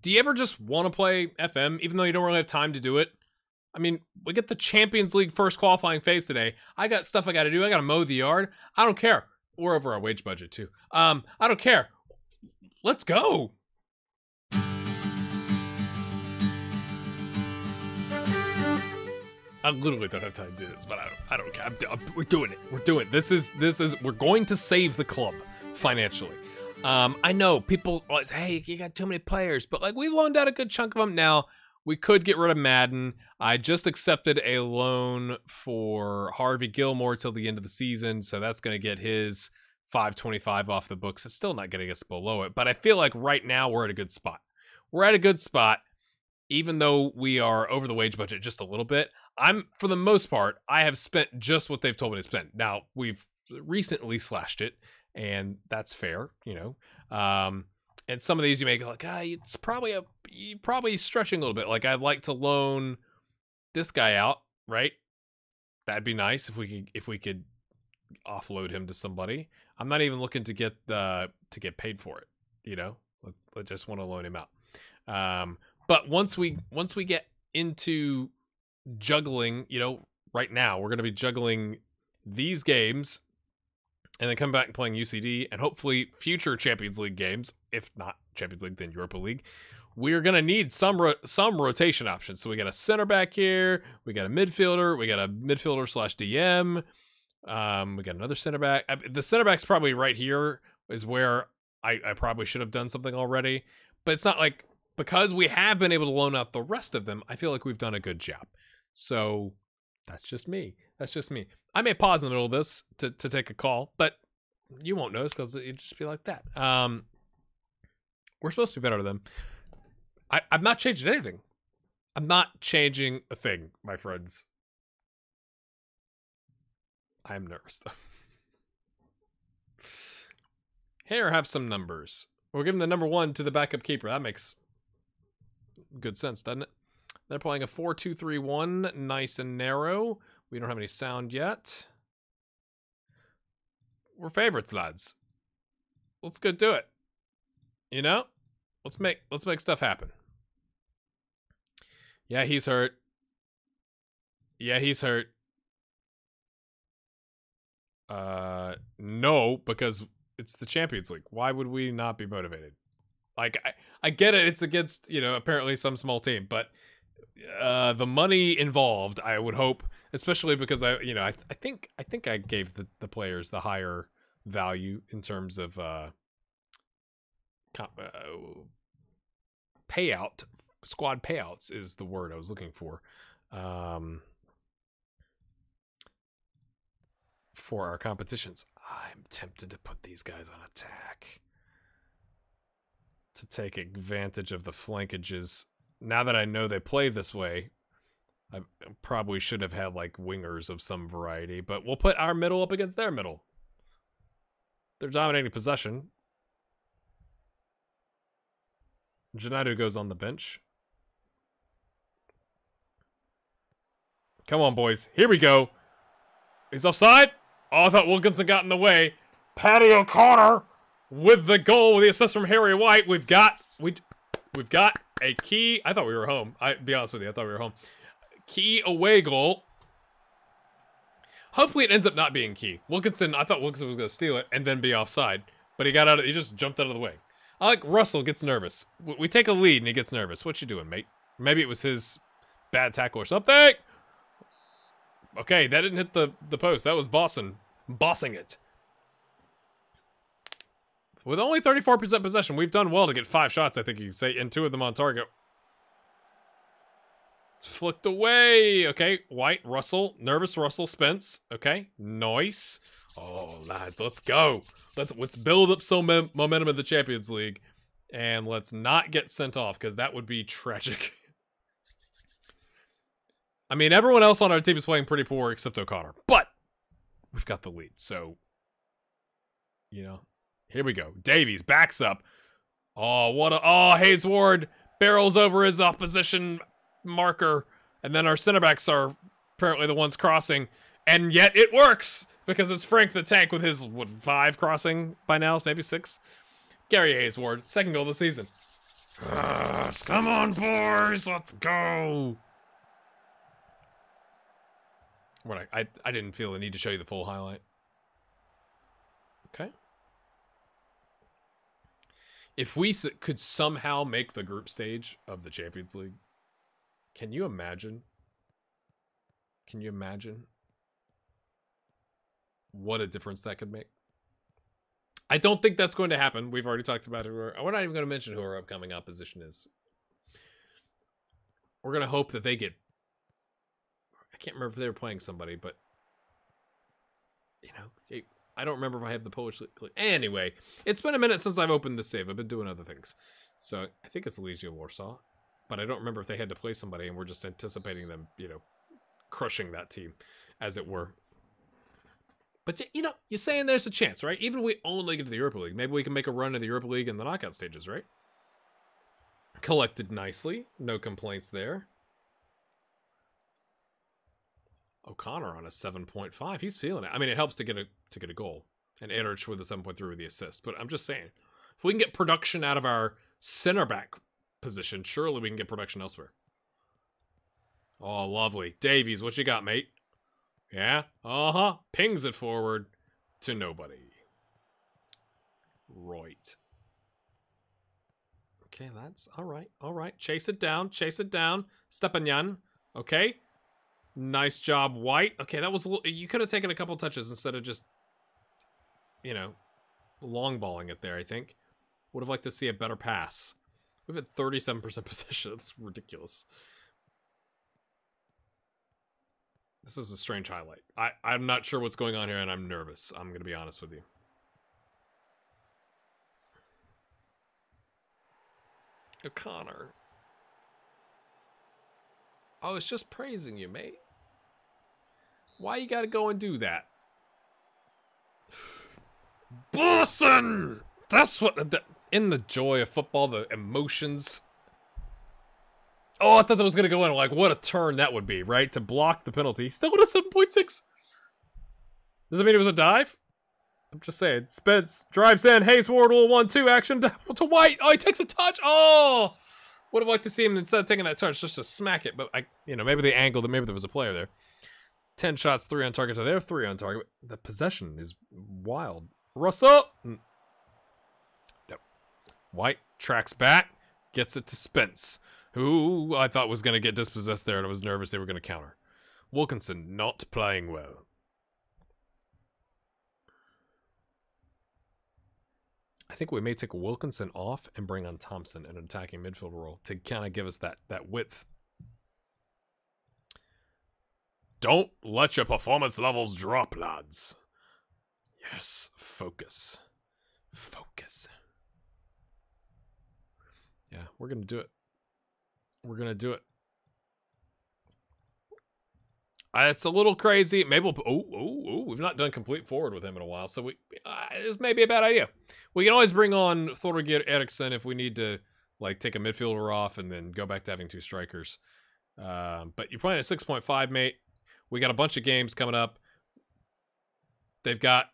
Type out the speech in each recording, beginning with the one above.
Do you ever just want to play FM, even though you don't really have time to do it? I mean, we get the Champions League first qualifying phase today. I got stuff I got to do. I got to mow the yard. I don't care. We're over our wage budget, too. I don't care. Let's go. I literally don't have time to do this, but I don't care. We're doing it. We're doing it. We're going to save the club financially. I know people always, hey, you got too many players, but like we loaned out a good chunk of them. Now we could get rid of Madden. I just accepted a loan for Harvey Gilmore till the end of the season, so that's going to get his 525 off the books. It's still not getting us below it, but I feel like right now we're at a good spot. We're at a good spot, even though we are over the wage budget just a little bit. For the most part, I have spent just what they've told me to spend. Now we've recently slashed it, and that's fair, you know. And some of these you may go like, it's probably you're probably stretching a little bit. Like I'd like to loan this guy out, right? That'd be nice if we could offload him to somebody. I'm not even looking to get paid for it, you know. I just want to loan him out. But once we get into juggling, you know, right now we're going to be juggling these games and then come back and playing UCD and hopefully future Champions League games. If not Champions League, then Europa League. We're going to need some rotation options. So we got a center back here. We got a midfielder. We got a midfielder / DM. We got another center back. The center back's probably right here is where I probably should have done something already. But it's not like, because we have been able to loan out the rest of them, I feel like we've done a good job. So that's just me. I may pause in the middle of this to take a call, but you won't notice because it'd just be like that. We're supposed to be better than them. I'm not changing anything. I'm not changing a thing, my friends. I'm nervous, though. Here, have some numbers. We're giving the number 1 to the backup keeper. That makes good sense, doesn't it? They're playing a 4-2-3-1, nice and narrow. We don't have any sound yet. We're favorites, lads. Let's go do it. You know? Let's make stuff happen. Yeah, he's hurt. Yeah, he's hurt. No, because it's the Champions League. Why would we not be motivated? Like, I get it. It's against, you know, apparently some small team, but the money involved, I would hope, especially because I think I gave the players the higher value in terms of payout. Squad payouts is the word I was looking for. For our competitions. I'm tempted to put these guys on attack to take advantage of the flankages. Now that I know they play this way, I probably should have had like wingers of some variety, but we'll put our middle up against their middle. They're dominating possession. Janaidu goes on the bench. Come on, boys. Here we go. He's offside. Oh, I thought Wilkinson got in the way. Paddy O'Connor with the goal, with the assist from Harry White. We've got a key. I thought we were home. I'll be honest with you. I thought we were home. Key away goal. Hopefully it ends up not being key. Wilkinson, I thought Wilkinson was going to steal it and then be offside. But he just jumped out of the way. I like Russell gets nervous. We take a lead and he gets nervous. What you doing, mate? Maybe it was his bad tackle or something. Okay, that didn't hit the post. That was bossing it. With only 34% possession, we've done well to get 5 shots, I think you could say, and 2 of them on target. It's flicked away. Okay, White, Russell, nervous Russell, Spence. Okay, nice. Oh, lads, let's go. Let's build up some momentum in the Champions League, and let's not get sent off, because that would be tragic. I mean, everyone else on our team is playing pretty poor except O'Connor, but we've got the lead, so, you know, here we go. Davies backs up. Oh, Hayes Ward barrels over his opposition marker, and then our center backs are apparently the ones crossing, and yet it works because it's Frank the Tank with his 5 crossing by now, maybe 6. Gary Hayes Ward, 2nd goal of the season. Come on, boys, let's go. What I didn't feel the need to show you the full highlight. Okay. If we could somehow make the group stage of the Champions League, can you imagine? Can you imagine what a difference that could make? I don't think that's going to happen. We've already talked about it. We're not even going to mention who our upcoming opposition is. We're going to hope that they get... I can't remember if they were playing somebody, but... You know, I don't remember if I have the Polish League. Anyway, it's been a minute since I've opened the save. I've been doing other things. So, I think it's Legia Warsaw. But I don't remember if they had to play somebody, and we're just anticipating them, you know, crushing that team, as it were. But, you know, you're saying there's a chance, right? Even if we only get to the Europa League, maybe we can make a run to the Europa League in the knockout stages, right? Collected nicely. No complaints there. O'Connor on a 7.5. He's feeling it. I mean, it helps to get a goal. And Erich with a 7.3 with the assist. But I'm just saying, if we can get production out of our center back position, surely we can get production elsewhere. Oh, lovely. Davies, what you got, mate? Yeah? Uh-huh. Pings it forward to nobody. Right. Okay, that's all right. All right. Chase it down. Chase it down. Stepanyan. Okay. Nice job, White. Okay, that was a little... You could have taken a couple touches instead of just, you know, long balling it there, I think. Would have liked to see a better pass. We've had 37% possession. That's ridiculous. This is a strange highlight. I'm not sure what's going on here, and I'm nervous. I'm going to be honest with you. O'Connor. I was just praising you, mate. Why you gotta go and do that? Boston! That's what... in the joy of football, the emotions... Oh, I thought that was going to go in. Like, what a turn that would be, right? To block the penalty. Still at a 7.6. Does it mean it was a dive? I'm just saying. Spence drives in. Hayes Ward will 1-2 action to White. Oh, he takes a touch. Oh! Would have liked to see him instead of taking that touch just to smack it. But, you know, maybe they angled it. Maybe there was a player there. 10 shots, 3 on target to there. 3 on target. The possession is wild. Russell! No. White tracks back. Gets it to Spence, who I thought was going to get dispossessed there, and I was nervous they were going to counter. Wilkinson not playing well. I think we may take Wilkinson off and bring on Thompson in an attacking midfield role to kind of give us that width. Don't let your performance levels drop, lads. Yes, focus. Focus. Yeah, we're going to do it. We're going to do it. It's a little crazy. Maybe we'll... we've not done complete forward with him in a while, so this may be a bad idea. We can always bring on Thorgeir Eriksson if we need to, like, take a midfielder off and then go back to having 2 strikers. But you're playing at 6.5, mate. We got a bunch of games coming up. They've got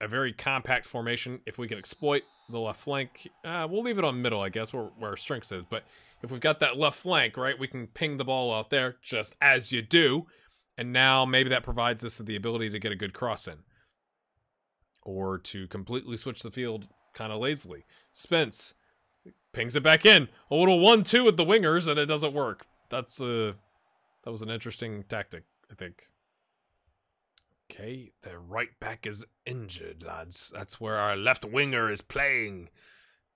a very compact formation. If we can exploit the left flank, we'll leave it on middle, I guess, where our strength is. But if we've got that left flank, right, we can ping the ball out there, just as you do. And now maybe that provides us the ability to get a good cross in. Or to completely switch the field kind of lazily. Spence pings it back in. A little 1-2 with the wingers, and it doesn't work. That was an interesting tactic, I think. Okay, the right back is injured, lads. That's where our left winger is playing.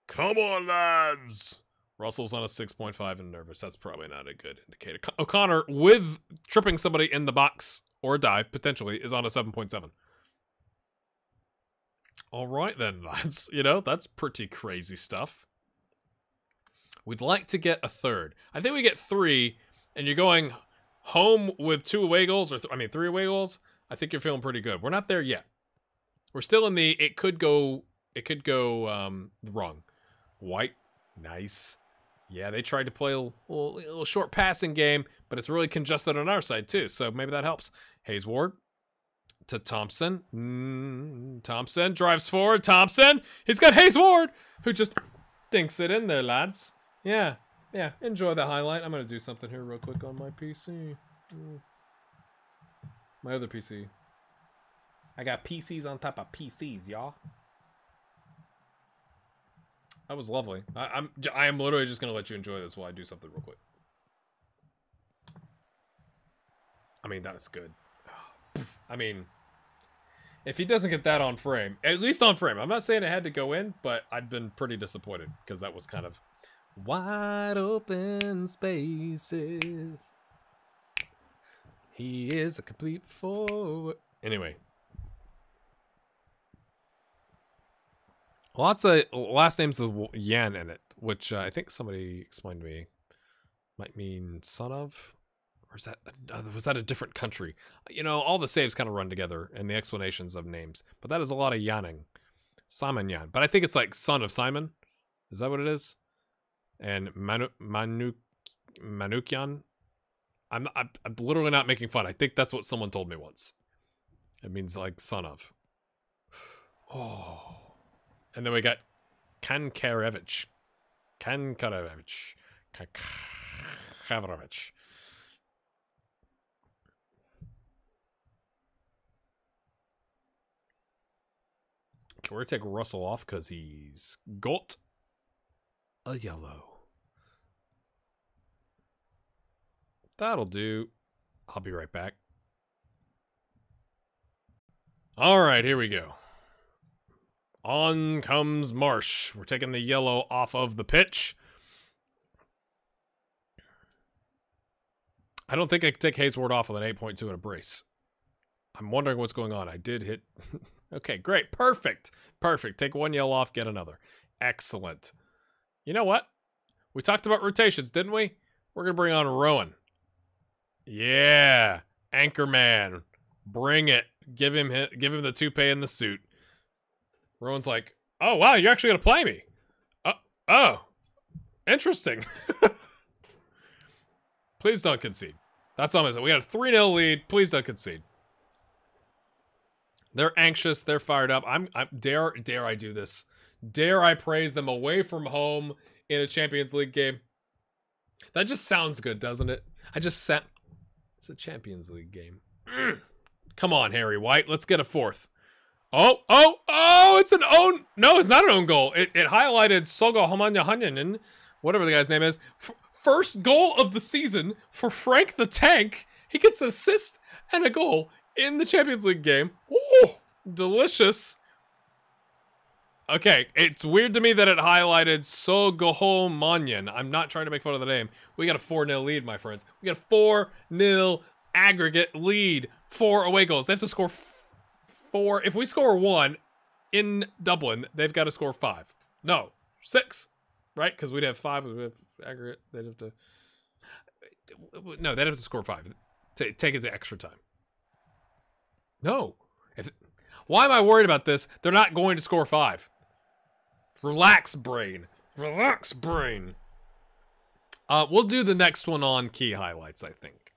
Come on, lads! Russell's on a 6.5 and nervous. That's probably not a good indicator. O'Connor, with tripping somebody in the box, or a dive, potentially, is on a 7.7. All right then, lads. You know, that's pretty crazy stuff. We'd like to get a third. I think we get 3, and you're going home with 2 away goals, or 3 away goals. I think you're feeling pretty good. We're not there yet. We're still in the it could go wrong. White, nice. Yeah, they tried to play a little short passing game, but it's really congested on our side too, so maybe that helps. Hayes Ward to Thompson. Thompson drives forward. Thompson, he's got Hayes Ward, who just dinks it in there, lads. Yeah, enjoy the highlight. I'm gonna do something here real quick on my PC. My other PC. I got PCs on top of PCs, y'all. That was lovely. I am literally just gonna let you enjoy this while I do something real quick. I mean, that's good. I mean, if he doesn't get that on frame, at least on frame. I'm not saying it had to go in, but I'd been pretty disappointed because that was kind of wide open spaces. He is a complete forward. Anyway. Lots of last names with Yan in it, which I think somebody explained to me might mean son of, or is that was that a different country? You know, all the saves kind of run together and the explanations of names, but that is a lot of Yanning, Simon Yan. But I think it's like son of Simon. Is that what it is? And Manukyan. I'm literally not making fun. I think that's what someone told me once. It means like son of. Oh. And then we got Kankarevich. Kankarevich. Kankarevich. Okay, we're going to take Russell off because he's got a yellow. That'll do. I'll be right back. All right, here we go. On comes Marsh. We're taking the yellow off of the pitch. I don't think I can take Haysward off with an 8.2 and a brace. I'm wondering what's going on. I did hit... Okay, great. Perfect. Perfect. Take one yellow off, get another. Excellent. You know what? We talked about rotations, didn't we? We're going to bring on Rowan. Yeah. Anchorman. Bring it. Give him the toupee and the suit. Rowan's like, oh, wow, you're actually going to play me. Oh, interesting. Please don't concede. That's all I'm saying. We got a 3-0 lead. Please don't concede. They're anxious. They're fired up. Dare I do this? Dare I praise them away from home in a Champions League game? That just sounds good, doesn't it? It's a Champions League game. Come on, Harry White. Let's get a fourth. Oh, it's an own... No, it's not an own goal. It highlighted Sogo Homanyahanyanen, whatever the guy's name is. First goal of the season for Frank the Tank. He gets an assist and a goal in the Champions League game. Ooh, delicious. Okay, it's weird to me that it highlighted Sogo Manyan. I'm not trying to make fun of the name. We got a 4-0 lead, my friends. We got a 4-0 aggregate lead. 4 away goals. They have to score 4. If we score 1 in Dublin, they've got to score 5. No, 6, right? Because we'd have 5 with aggregate. They'd have to. No, they'd have to score 5. Take it to extra time. No. Why am I worried about this? They're not going to score 5. Relax, brain. Relax, brain. We'll do the next one on key highlights, I think.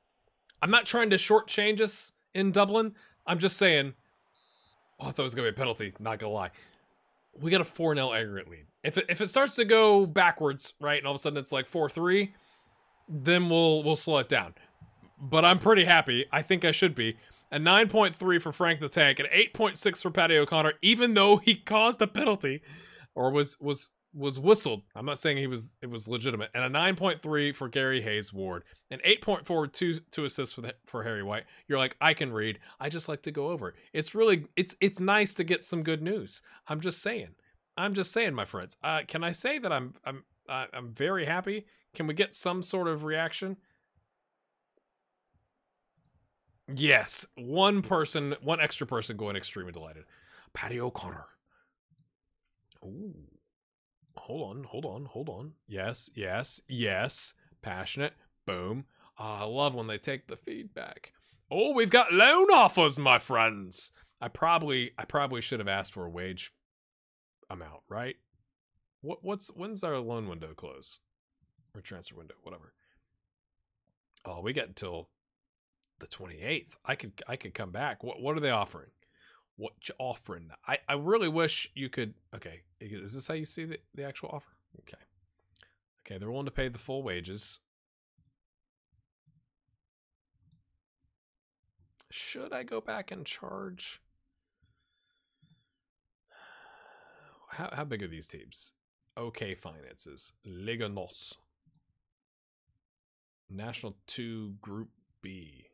I'm not trying to shortchange us in Dublin. I'm just saying. Oh, I thought it was going to be a penalty. Not going to lie. We got a 4-0 aggregate lead. If it starts to go backwards, right, and all of a sudden it's like 4-3, then we'll slow it down. But I'm pretty happy. I think I should be. A 9.3 for Frank the Tank, an 8.6 for Paddy O'Connor, even though he caused a penalty, or was whistled. I'm not saying it was legitimate. And a 9.3 for Gary Haysward, an 8.4 two assists for Harry White. You're like, I can read. I just like to go over it. It's really it's nice to get some good news. I'm just saying, my friends. Can I say that I'm very happy? Can we get some sort of reaction? Yes, one extra person going extremely delighted. Paddy O'Connor. Ooh. Hold on. Yes. Passionate. Boom. I love when they take the feedback. Oh, we've got loan offers, my friends. I probably should have asked for a wage amount, right? When's our loan window close? Or transfer window, whatever. Oh, we get until the 28th. I could come back. What are they offering? What you offering? I really wish you could. Okay, is this how you see the actual offer? Okay, Okay, they're willing to pay the full wages. Should I go back and charge? How big are these teams? OK Finances. Liga Nos. National 2 Group B.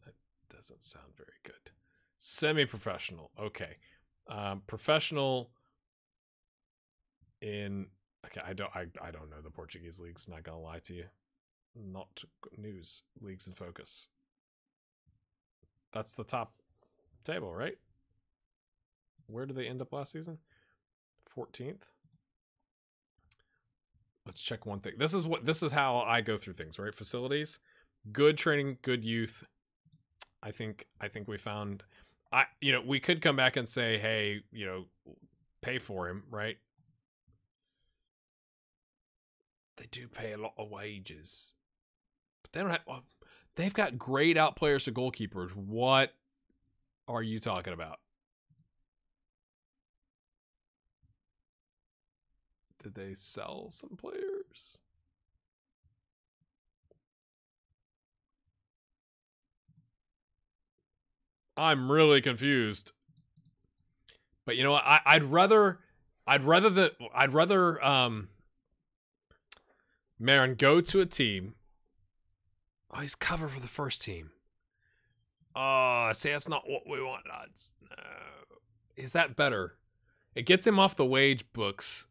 That doesn't sound very good. Semi-professional. Okay. Professional in... Okay, I don't know the Portuguese leagues, not gonna lie to you. Not news. Leagues in focus. That's the top table, right? Where did they end up last season? 14th. Let's check one thing. This is how I go through things, right? Facilities, good training, good youth. I think we found we could come back and say, hey, pay for him, right? They do pay a lot of wages. But they don't have they've got grayed out players to goalkeepers. What are you talking about? Did they sell some players? I'm really confused. But you know what? I'd rather Marin go to a team. Oh, he's cover for the first team. Oh, see, that's not what we want, lads. No. Is that better? It gets him off the wage books.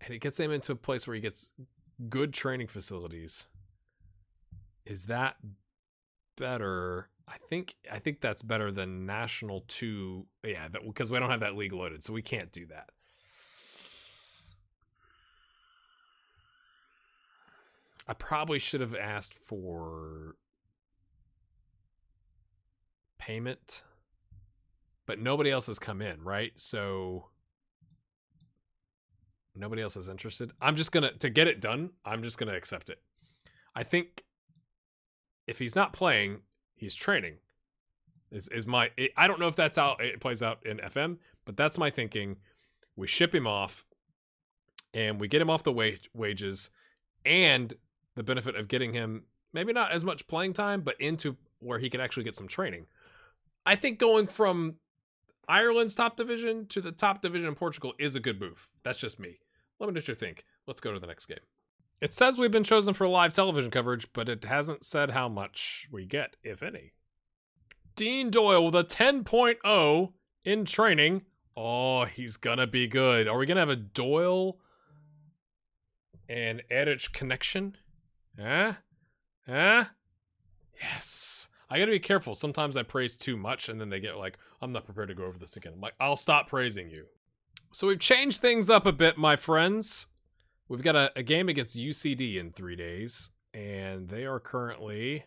And it gets him into a place where he gets good training facilities. Is that better? I think that's better than National 2. Yeah, because we don't have that league loaded, so we can't do that. I probably should have asked for payment, but nobody else has come in, right? So nobody else is interested. I'm just gonna, to get it done, I'm just gonna accept it. I think if he's not playing, he's training. I don't know if that's how it plays out in FM, but that's my thinking. We ship him off, and we get him off the wages, and the benefit of getting him maybe not as much playing time, but into where he can actually get some training. I think going from Ireland's top division to the top division in Portugal is a good move. That's just me. Let me know what you think. Let's go to the next game. It says we've been chosen for live television coverage, but it hasn't said how much we get, if any. Dean Doyle with a 10.0 in training. Oh, he's gonna be good. Are we gonna have a Doyle and Erich connection? Yes. I gotta be careful. Sometimes I praise too much and then they get like, I'm not prepared to go over this again. I'm like, I'll stop praising you. So we've changed things up a bit, my friends. We've got a game against UCD in 3 days, and they are currently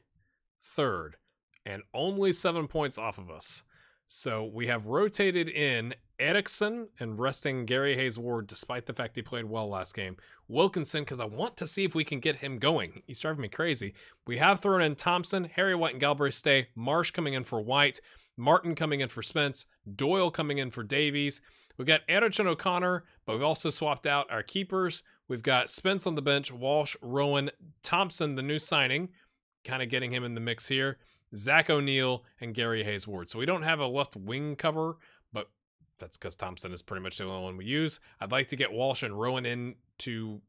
third and only 7 points off of us. So we have rotated in Eriksson and resting Gary Hayes-Ward, despite the fact he played well last game. Wilkinson, because I want to see if we can get him going. He's driving me crazy. We have thrown in Thompson, Harry White, and Galbraith stay. Marsh coming in for White. Martin coming in for Spence. Doyle coming in for Davies. We've got Erich and O'Connor, but we've also swapped out our keepers. We've got Spence on the bench, Walsh, Rowan, Thompson, the new signing, kind of getting him in the mix here. Zach O'Neill and Gary Hayes-Ward. So we don't have a left wing cover, but that's because Thompson is pretty much the only one we use. I'd like to get Walsh and Rowan into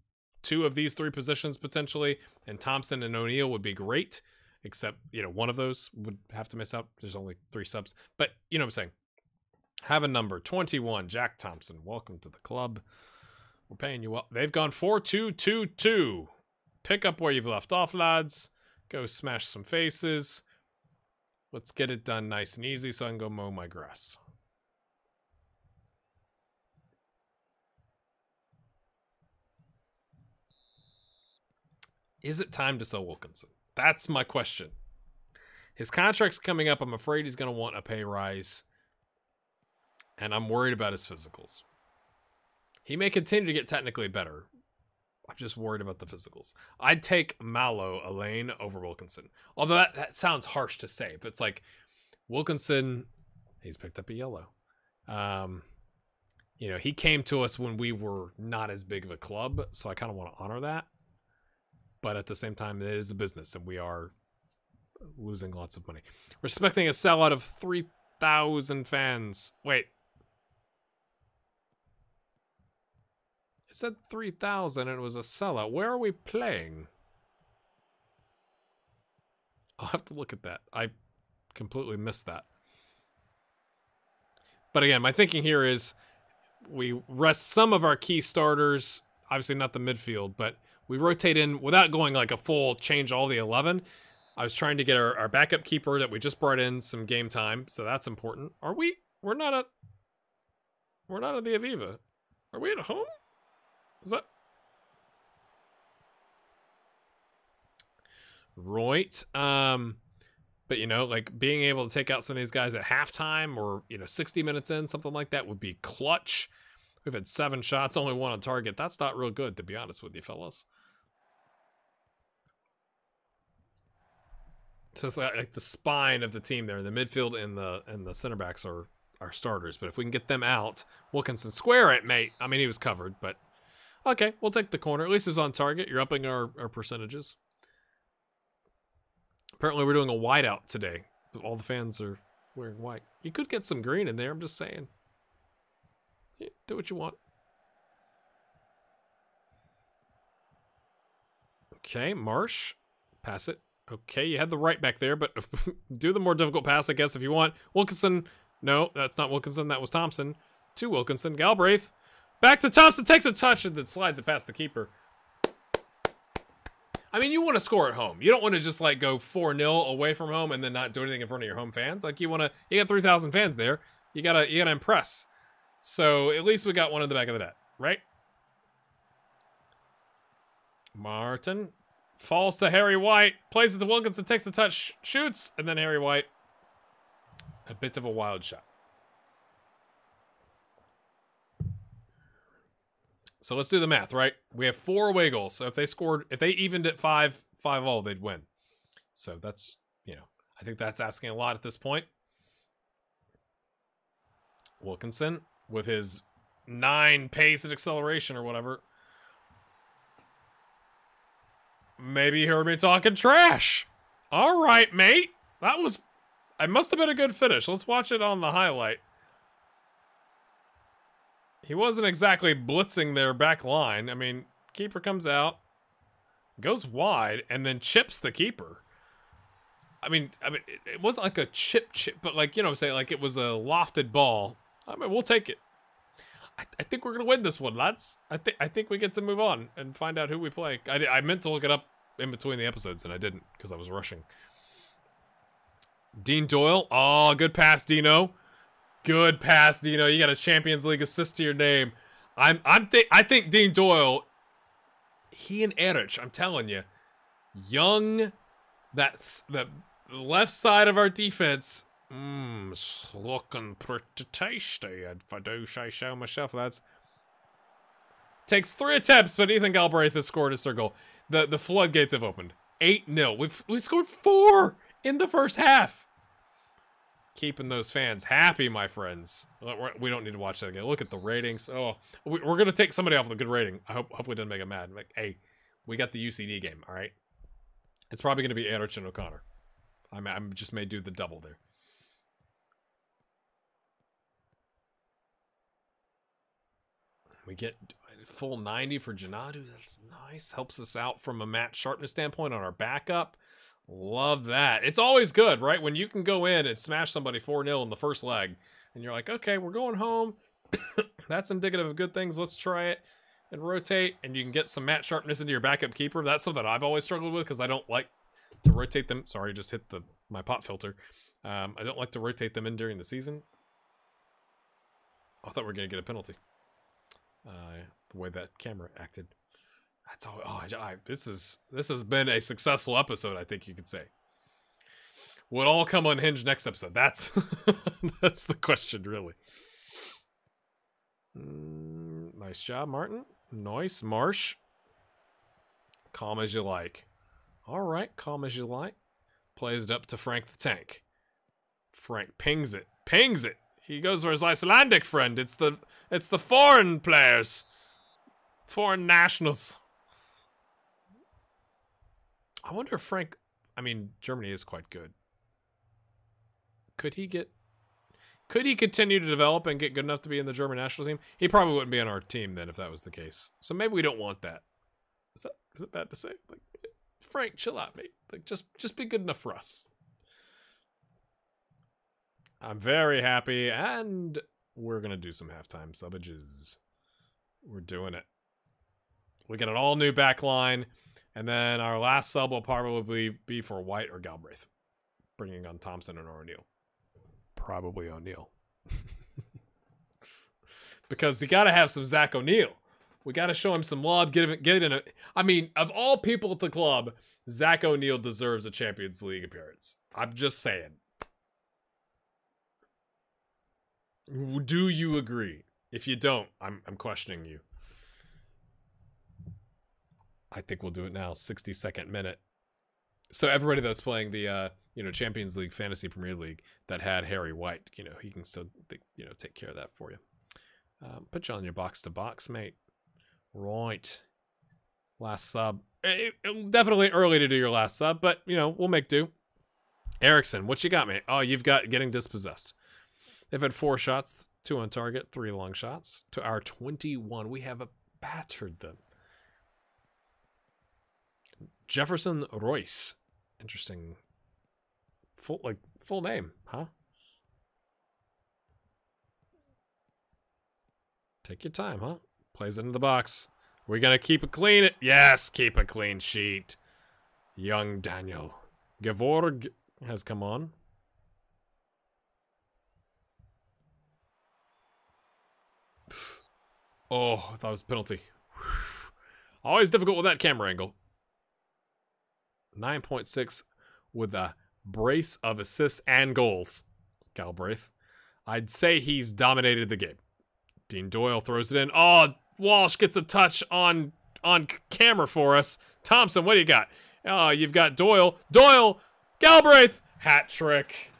2 of these 3 positions potentially, and Thompson and O'Neill would be great, except, one of those would have to miss out. There's only 3 subs, but you know what I'm saying. Have a number, 21, Jack Thompson. Welcome to the club. We're paying you well. They've gone 4-2-2-2. Pick up where you've left off, lads. Go smash some faces. Let's get it done nice and easy so I can go mow my grass. Is it time to sell Wilkinson? That's my question. His contract's coming up. I'm afraid he's going to want a pay rise. And I'm worried about his physicals. He may continue to get technically better. I'm just worried about the physicals. I'd take Mallow, Elaine, over Wilkinson. Although that sounds harsh to say, but it's like Wilkinson, he's picked up a yellow. you know, he came to us when we were not as big of a club, so I kind of want to honor that. But at the same time, it is a business, and we are losing lots of money. We're expecting a sellout of 3,000 fans. Wait. It said 3,000 and it was a sellout. Where are we playing? I'll have to look at that. I completely missed that. But again, my thinking here is we rest some of our key starters, obviously not the midfield, but we rotate in without going like a full change all the 11. I was trying to get our backup keeper that we just brought in some game time, so that's important. Are we? We're not at the Aviva. Are we at home? Is that right? But you know, like being able to take out some of these guys at halftime or, you know, 60 minutes in, something like that would be clutch. We've had 7 shots, only 1 on target. That's not real good, to be honest with you, fellas. So it's like the spine of the team there. The midfield and the center backs are our starters. But if we can get them out, Wilkinson, square it, mate. I mean, he was covered, but okay, we'll take the corner. At least it was on target. You're upping our percentages. Apparently, we're doing a whiteout today. All the fans are wearing white. You could get some green in there. I'm just saying. Yeah, do what you want. Okay, Marsh. Pass it. Okay, you had the right back there, but do the more difficult pass, I guess, if you want. Wilkinson. No, that's not Wilkinson. That was Thompson. To Wilkinson. Galbraith. Back to Thompson. Takes a touch and then slides it past the keeper. I mean, you want to score at home. You don't want to just, like, go 4-0 away from home and then not do anything in front of your home fans. Like, you got 3,000 fans there. You gotta impress. So, at least we got one in the back of the net, right? Martin. Falls to Harry White. Plays it to Wilkinson. Takes the touch. Shoots. And then Harry White. A bit of a wild shot. So let's do the math, right? We have 4 away goals. So if they evened at 5-5-all, they'd win. So that's, you know, I think that's asking a lot at this point. Wilkinson with his 9 pace and acceleration or whatever. Maybe you heard me talking trash. All right, mate. I must have been a good finish. Let's watch it on the highlight. He wasn't exactly blitzing their back line. I mean, keeper comes out, goes wide, and then chips the keeper. I mean, it wasn't like a chip, but like, you know what I'm saying? Like it was a lofted ball. I mean, we'll take it. I think we're going to win this one, lads. I think we get to move on and find out who we play. I meant to look it up in between the episodes, and I didn't because I was rushing. Dean Doyle. Oh, good pass, Dino. Good pass, Dino. You got a Champions League assist to your name. I think Dean Doyle, he and Erich, I'm telling you, young, that's the left side of our defense. It's looking pretty tasty, if I do say so myself, lads. Takes 3 attempts, but Ethan Galbraith has scored his third goal. The floodgates have opened. 8-0. We scored 4 in the first half. Keeping those fans happy, my friends. We don't need to watch that again. Look at the ratings. Oh, we're going to take somebody off with a good rating. Hopefully it doesn't make them mad. Like, hey, we got the UCD game, all right? It's probably going to be Erich and O'Connor. I just may do the double there. We get full 90 for Janadu. That's nice. Helps us out from a match sharpness standpoint on our backup. Love that. It's always good, right? When you can go in and smash somebody 4-0 in the first leg, and you're like, okay, we're going home. That's indicative of good things. Let's try it and rotate, and you can get some match sharpness into your backup keeper. That's something I've always struggled with because I don't like to rotate them. Sorry, just hit my pop filter. I don't like to rotate them in during the season. I thought we were going to get a penalty. The way that camera acted. That's all. Oh, this has been a successful episode, I think you could say. Will it all come unhinged next episode? That's that's the question, really. Nice job, Martin. Nice, Marsh. Calm as you like. All right, calm as you like. Plays it up to Frank the Tank. Frank pings it. Pings it. He goes for his Icelandic friend. It's the It's the foreign players. Foreign nationals. I wonder if Frank... I mean, Germany is quite good. Could he continue to develop and get good enough to be in the German national team? He probably wouldn't be on our team then if that was the case. So maybe we don't want that. Is it bad to say? Like, Frank, chill out, mate. Like, just be good enough for us. I'm very happy, and we're gonna do some halftime subbages. We're doing it. We get an all-new back line, and then our last sub will probably be for White or Galbraith, bringing on Thompson and O'Neal. Probably O'Neal. Because you gotta have some Zach O'Neal. We gotta show him some love, get in a... I mean, of all people at the club, Zach O'Neal deserves a Champions League appearance. I'm just saying. Do you agree? If you don't, I'm questioning you. I think we'll do it now. 62nd minute. So everybody that's playing the Champions League, Fantasy Premier League that had Harry White, he can still take care of that for you. Put you on your box to box, mate. Right. Last sub. Definitely early to do your last sub, but we'll make do. Erickson, what you got, mate? Oh, you've got getting dispossessed. They've had 4 shots, 2 on target, 3 long shots. To our 21, we have battered them. Jefferson Royce. Interesting. Full name, huh? Take your time, huh? Plays it into the box. We're going to keep it clean. Yes, keep a clean sheet. Young Daniel. Gevorg has come on. Oh, I thought it was a penalty. Always difficult with that camera angle. 9.6 with a brace of assists and goals. Galbraith. I'd say he's dominated the game. Dean Doyle throws it in. Oh, Walsh gets a touch on camera for us. Thompson, what do you got? Oh, you've got Doyle. Doyle! Galbraith! Hat trick.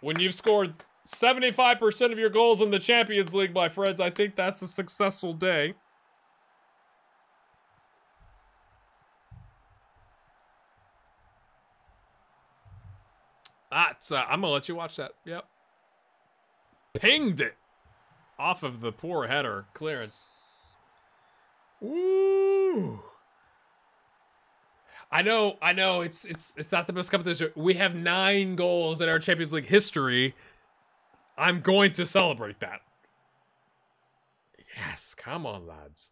When you've scored 75% of your goals in the Champions League, my friends, I think that's a successful day. That's, I'm gonna let you watch that. Yep. Pinged it off of the poor header clearance. Ooh. I know, it's not the best competition. We have 9 goals in our Champions League history. I'm going to celebrate that. Yes, come on, lads.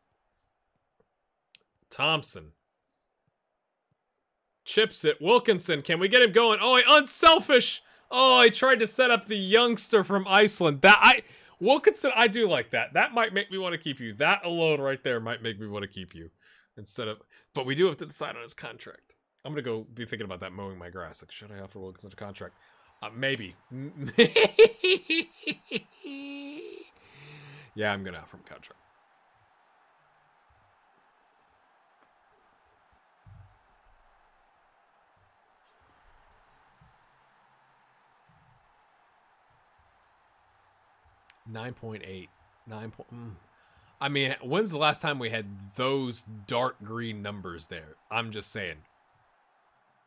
Thompson. Chips it. Wilkinson, can we get him going? Oh, unselfish. Oh, he tried to set up the youngster from Iceland. Wilkinson, I do like that. That might make me want to keep you. That alone right there might make me want to keep you. But we do have to decide on his contract. I'm going to go be thinking about that mowing my grass. Like, should I offer Wilkinson a contract? Maybe. Yeah, I'm going to offer him a contract. .8. I mean, when's the last time we had those dark green numbers there? I'm just saying.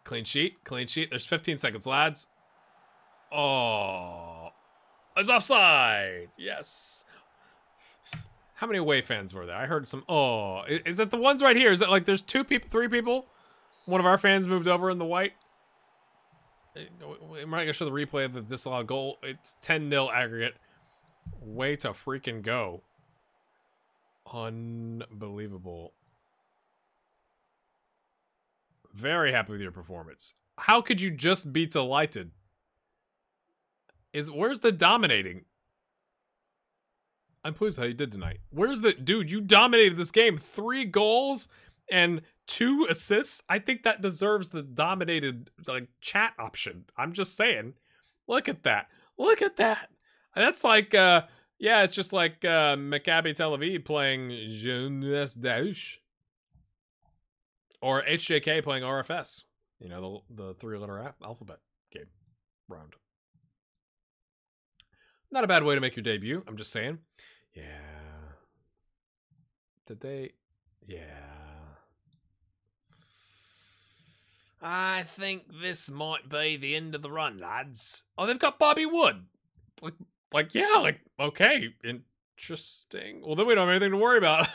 Clean sheet. Clean sheet. There's 15 seconds, lads. Oh. It's offside. Yes. How many away fans were there? I heard some. Oh. Is it the ones right here? Is it like there's 2 people, 3 people? One of our fans moved over in the white. We're not going to show the replay of the disallowed goal. It's 10-0 aggregate. Way to freaking go. Unbelievable. Very happy with your performance. How could you just be delighted? Where's the dominating? I'm pleased how you did tonight. Where's the... Dude, you dominated this game. 3 goals and 2 assists. I think that deserves the dominated chat option. I'm just saying. Look at that. Look at that. That's like, yeah, it's just like Maccabi Tel Aviv playing Jeunesse Daesh. Or HJK playing RFS. You know, the 3-letter alphabet game round. Not a bad way to make your debut. I'm just saying. Yeah. Did they? Yeah. I think this might be the end of the run, lads. Oh, they've got Bobby Wood. Okay, interesting. Well, then we don't have anything to worry about.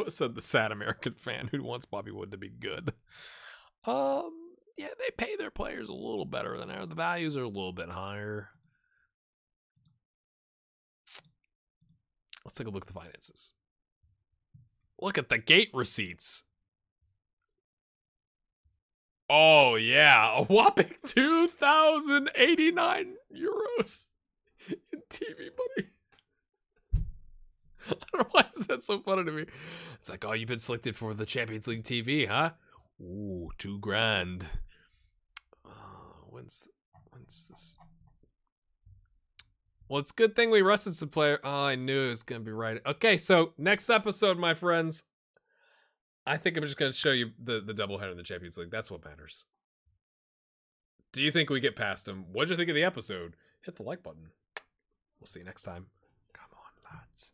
Said the sad American fan who wants Bobby Wood to be good. Yeah, they pay their players a little better than ours. The values are a little bit higher. Let's take a look at the finances. Look at the gate receipts. Oh, yeah. A whopping 2,089 euros in TV money. I don't know why is that so funny to me. It's like, oh, you've been selected for the Champions League TV, huh? Ooh, $2,000. When's this? Well, it's a good thing we rested some player. Oh, I knew it was going to be right. Okay, so next episode, my friends, I think I'm just going to show you the doubleheader in the Champions League. That's what matters. Do you think we get past them? What'd you think of the episode? Hit the like button. We'll see you next time. Come on, lads.